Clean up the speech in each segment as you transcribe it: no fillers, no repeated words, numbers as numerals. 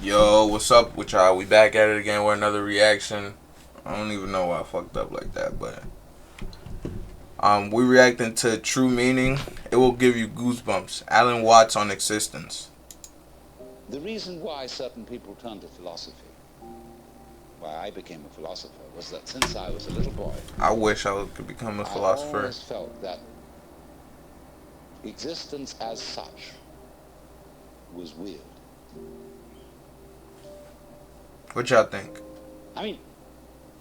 Yo, what's up with y'all? We back at it again with another reaction. I don't even know why I fucked up like that, but we reacting to True Meaning. It will give you goosebumps. Alan Watts on Existence. The reason why certain people turn to philosophy, why I became a philosopher, was that since I was a little boy, I wish I could become a I philosopher. always felt that existence as such was weird. What y'all think? I mean,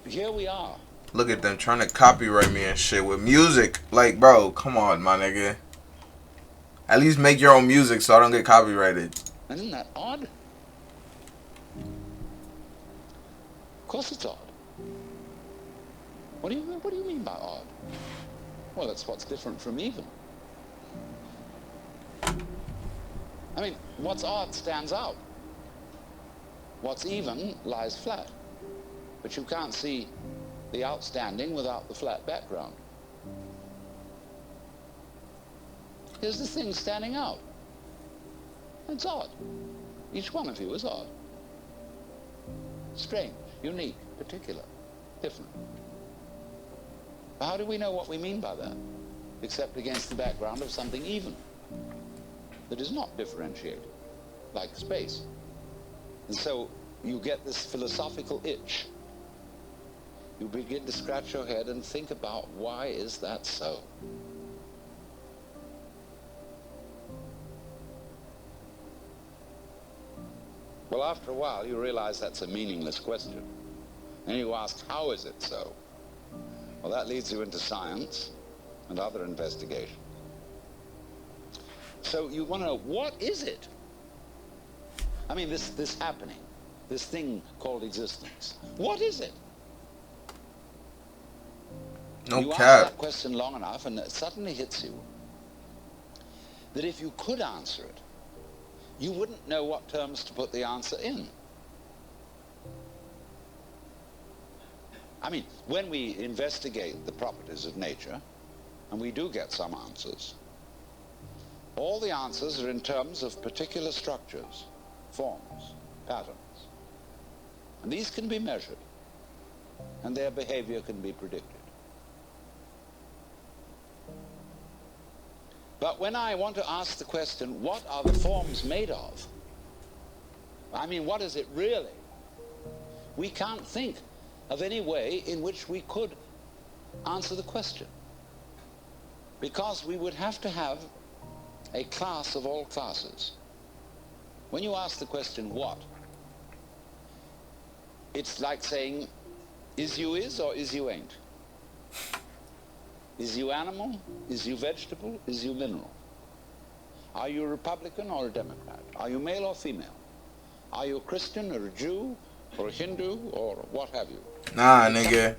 here we are. Look at them trying to copyright me and shit with music. Like, bro, come on, my nigga. At least make your own music so I don't get copyrighted. Isn't that odd? Of course it's odd. What do you mean by odd? Well, that's what's different from even. I mean, what's odd stands out. What's even lies flat. But you can't see the outstanding without the flat background. Here's the thing standing out. It's odd. Each one of you is odd. Strange, unique, particular, different. But how do we know what we mean by that? Except against the background of something even, that is not differentiated, like space. And so you get this philosophical itch. You begin to scratch your head and think about, why is that so? Well, after a while, you realize that's a meaningless question. And you ask, how is it so? Well, that leads you into science and other investigation. So you want to know, what is it? I mean, this happening, this thing called existence. What is it? No you cap. ask that question long enough, and it suddenly hits you that if you could answer it, you wouldn't know what terms to put the answer in. I mean, when we investigate the properties of nature, and we do get some answers, all the answers are in terms of particular structures, forms, patterns. And these can be measured, and their behavior can be predicted. But when I want to ask the question, what are the forms made of? I mean, what is it really? We can't think of any way in which we could answer the question, because we would have to have a class of all classes. When you ask the question, what? It's like saying, is you is or is you ain't? Is you animal? Is you vegetable? Is you mineral? Are you a Republican or a Democrat? Are you male or female? Are you a Christian or a Jew or a Hindu or what have you? Nah, nigga.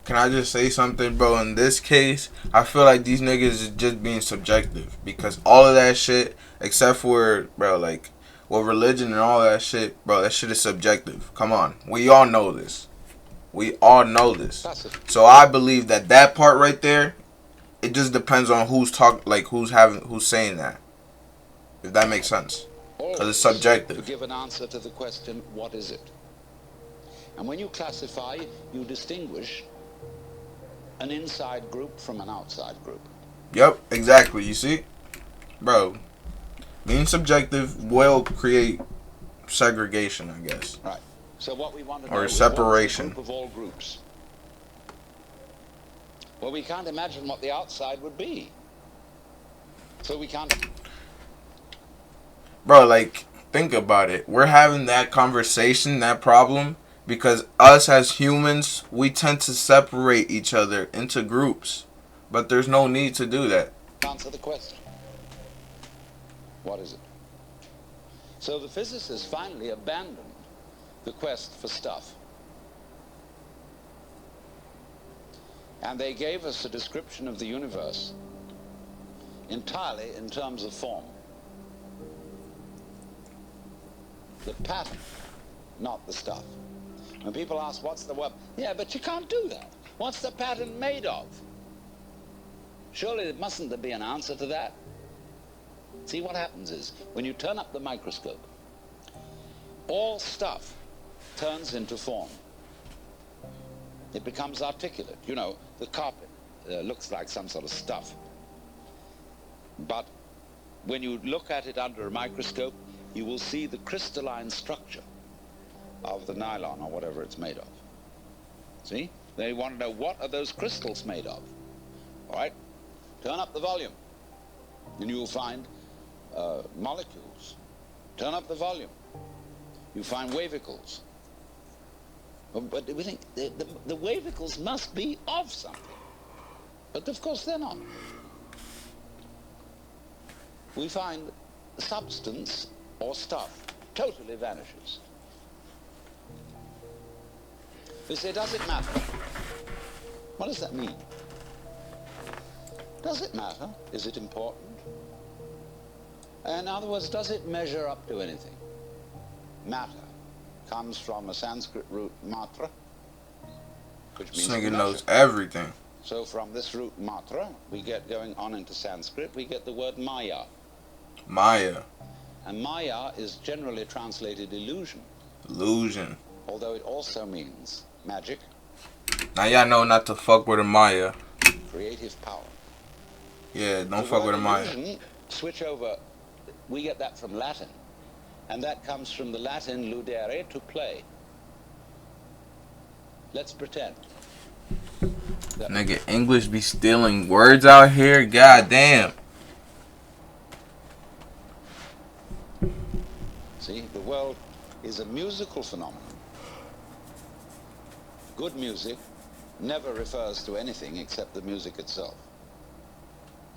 Can I just say something, bro? In this case, I feel like these niggas is just being subjective, because all of that shit, except for, bro, like, well, religion and all that shit, bro, that shit is subjective. Come on. We all know this. We all know this. So I believe that that part right there, it just depends on who's who's saying that. If that makes sense. Because it's subjective. To give an answer to the question, what is it? And when you classify, you distinguish an inside group from an outside group. Yep, exactly. You see? Bro, being subjective will create segregation, I guess. Right. So what we want to or know separation. is what is the group of all groups. Well, we can't imagine what the outside would be. So we can't. Bro, like, think about it. We're having that conversation, that problem, because us as humans, we tend to separate each other into groups. But there's no need to do that. Answer the question. What is it? So the physicists finally abandoned the quest for stuff. And they gave us a description of the universe entirely in terms of form. The pattern, not the stuff. When people ask, what's the web? Yeah, but you can't do that. What's the pattern made of? Surely mustn't there be an answer to that? See, what happens is, when you turn up the microscope, all stuff turns into form. It becomes articulate. You know, the carpet looks like some sort of stuff. But when you look at it under a microscope, you will see the crystalline structure of the nylon or whatever it's made of. See? They want to know, what are those crystals made of? All right? Turn up the volume, and you will find molecules. Turn up the volume. You find wavicles. But we think the wavicles must be of something. But of course they're not. We find substance or stuff totally vanishes. We say, does it matter? What does that mean? Does it matter? Is it important? In other words, does it measure up to anything? Matter comes from a Sanskrit root matra, which means This nigga measure. knows everything. So from this root matra, we get going on into Sanskrit, we get the word maya. Maya. And maya is generally translated illusion, Illusion. although it also means magic, Now y'all know not to fuck with a Maya. creative power. Yeah, don't The fuck word with a Maya. illusion, switch over, we get that from Latin. And that comes from the Latin ludere, to play. Let's pretend. Nigga, English be stealing words out here. God damn. See, the world is a musical phenomenon. Good music never refers to anything except the music itself.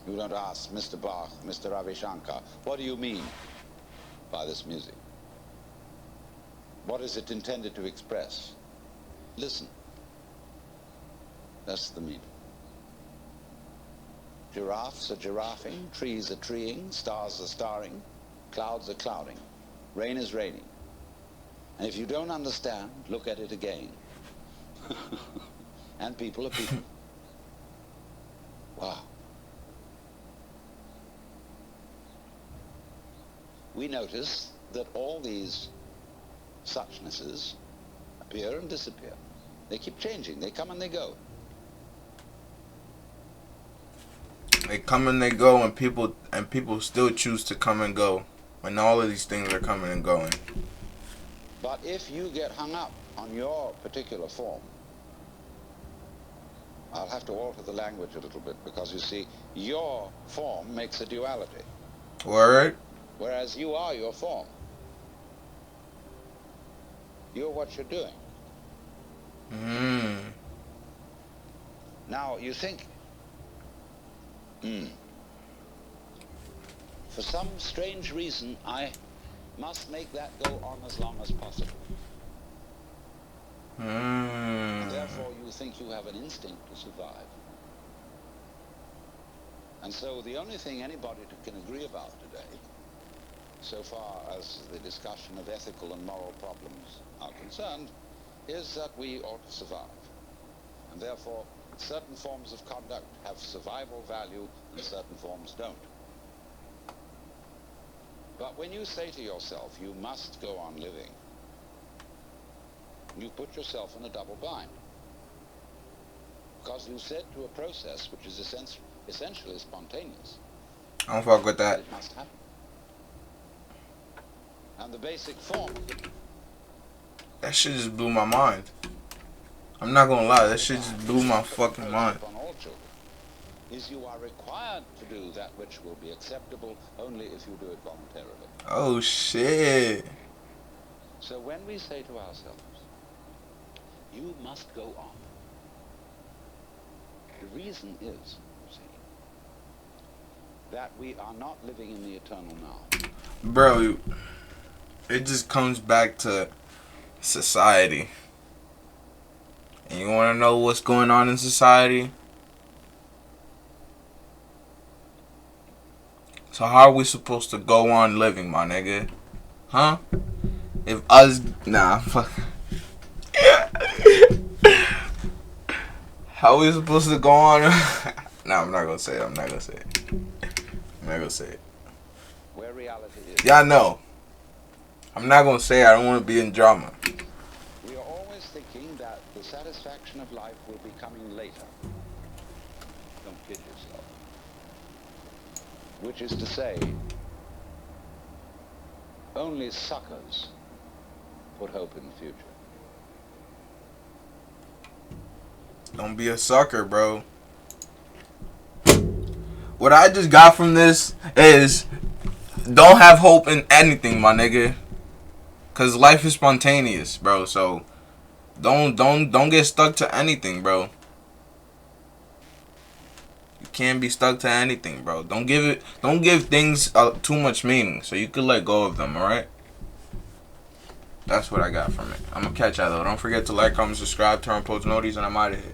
You don't ask Mr. Bach, Mr. Ravi Shankar, what do you mean by this music? What is it intended to express? Listen. That's the meaning. Giraffes are giraffing, trees are treeing, stars are starring, clouds are clouding, rain is raining. And if you don't understand, look at it again. And people are people. Wow. We notice that all these suchnesses appear and disappear. They keep changing. They come and they go. They come and they go, and people still choose to come and go when all of these things are coming and going. But if you get hung up on your particular form, I'll have to alter the language a little bit, because you see, your form makes a duality, Word? whereas you are your form. You're what you're doing. Now, you think, for some strange reason, I must make that go on as long as possible. And therefore, you think you have an instinct to survive. And so the only thing anybody can agree about today, so far as the discussion of ethical and moral problems are concerned, is that we ought to survive. And therefore, certain forms of conduct have survival value and certain forms don't. But when you say to yourself, you must go on living, you put yourself in a double bind. Because you said to a process which is essentially spontaneous, I don't fuck with that. it must happen. And the basic form of the That shit just blew my mind. I'm not gonna lie, that shit just blew my fucking mind. upon all children is you are required to do that which will be acceptable only if you do it voluntarily. Oh shit. So when we say to ourselves, you must go on, the reason is, you see, that we are not living in the eternal now. Bro, it just comes back to society. And you wanna know what's going on in society? So how are we supposed to go on living, my nigga? Huh? If us... Nah, fuck. How are we supposed to go on? Nah, I'm not gonna say it. I'm not gonna say it. Where reality is. Y'all know. I'm not gonna say I don't want to be in drama. We are always thinking that the satisfaction of life will be coming later. Don't kid yourself. Which is to say, only suckers put hope in the future. Don't be a sucker, bro. What I just got from this is don't have hope in anything, my nigga. Cause life is spontaneous, bro. So don't get stuck to anything, bro. You can't be stuck to anything, bro. Don't give things too much meaning, so you could let go of them. All right. That's what I got from it. I'm gonna catch y'all though. Don't forget to like, comment, subscribe, turn on post notifications, and I'm out of here.